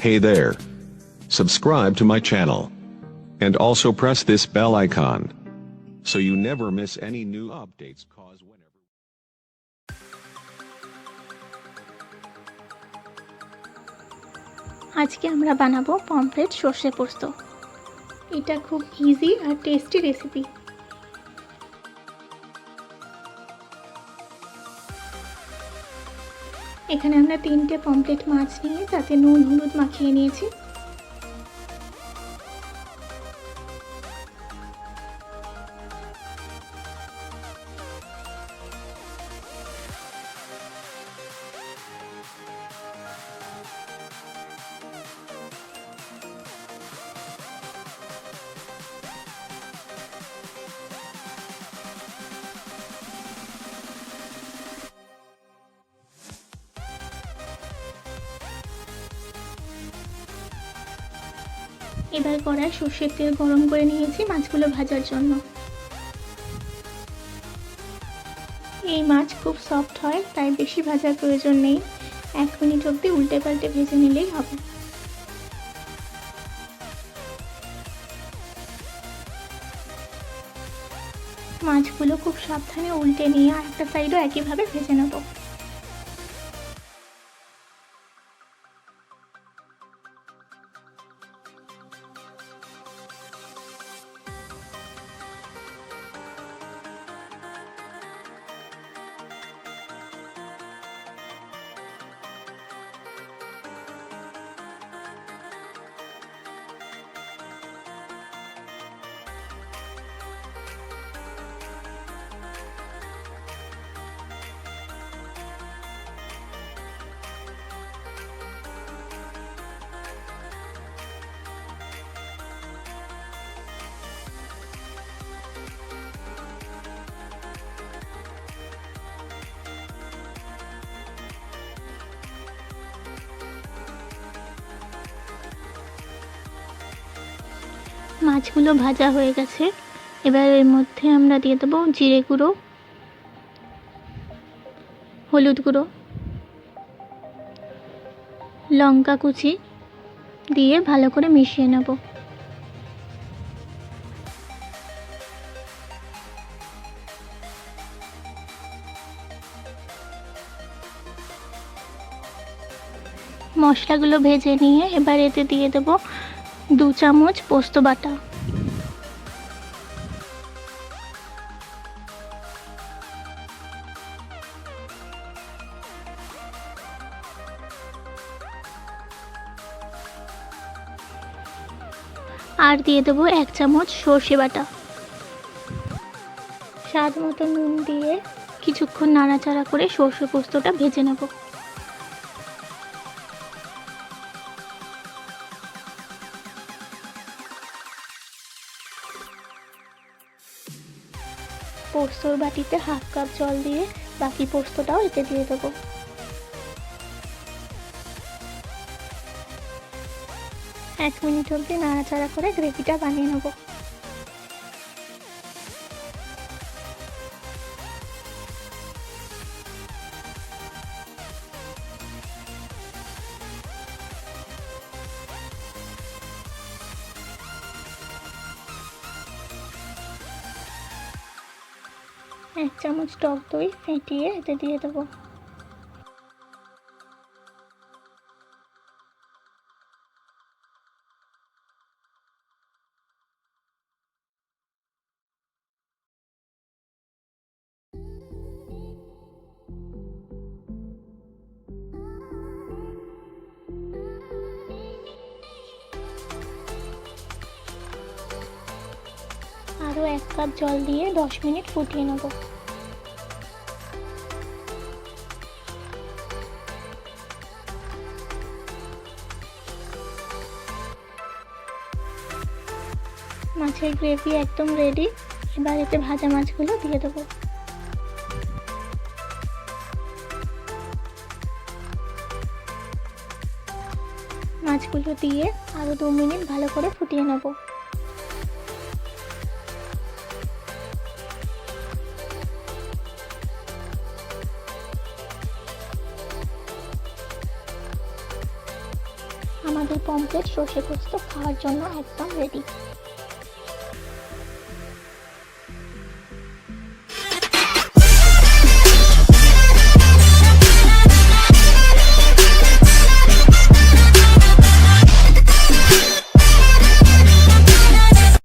Hey there. Subscribe to my channel. And also press this bell icon. So you never miss any new updates cause whenever. আজকে আমরা বানাবো pomfret সর্ষে পোস্ত। এটা খুব easy আর tasty recipe. এখানে আমরা 3টে পমফ্রেট মাছ নিয়ে তাতে নুন হলুদ মাখিয়ে নিয়েছি। এবার কড়ায় সর্ষের তেল গরম করে নিয়েছি মাছগুলো ভাজার জন্য। এই মাছ খুব সফট হয়, তাই বেশি ভাজার প্রয়োজন নেই। 1 মিনিট অবধি উল্টে পাল্টে ভেজে নিলেই হবে। মাছগুলো খুব সাবধানে উল্টে নিয়ে আরেকটা সাইডও একইভাবে ভেজে নেব। মাছগুলো ভাজা হয়ে গেছে। এবার এর মধ্যে আমরা দিয়ে দেবো জিরে গুঁড়ো, হলুদ গুঁড়ো, লঙ্কা কুচি দিয়ে ভালো করে মিশিয়ে নেব। মশলাগুলো ভেজে নিয়ে এবার এতে দিয়ে দেবো 2 চামচ পোস্ত বাটা, আর দিয়ে দেবো 1 চামচ সর্ষে বাটা। স্বাদ মতো নুন দিয়ে কিছুক্ষণ নাড়াচাড়া করে সর্ষে পোস্তটা ভেজে নেব। পোস্তর বাটিতে 1/2 কাপ জল দিয়ে বাকি পোস্তটাও এতে দিয়ে দেবো। এক মিনিট অবধি নাড়াচাড়া করে গ্রেভিটা বানিয়ে নেব। এক চামচ টক দই ফেটিয়ে এতে দিয়ে দেবো। আরও 1 কাপ জল দিয়ে 10 মিনিট ফুটিয়ে নেব। মাছের গ্রেভি একদম রেডি। এবার এতে ভাজা মাছগুলো দিয়ে দেবো। মাছগুলো দিয়ে আরও 2 মিনিট ভালো করে ফুটিয়ে নেব। আমাদের পমফ্রেট সর্ষে পোস্ত খাওয়ার জন্য একদম রেডি।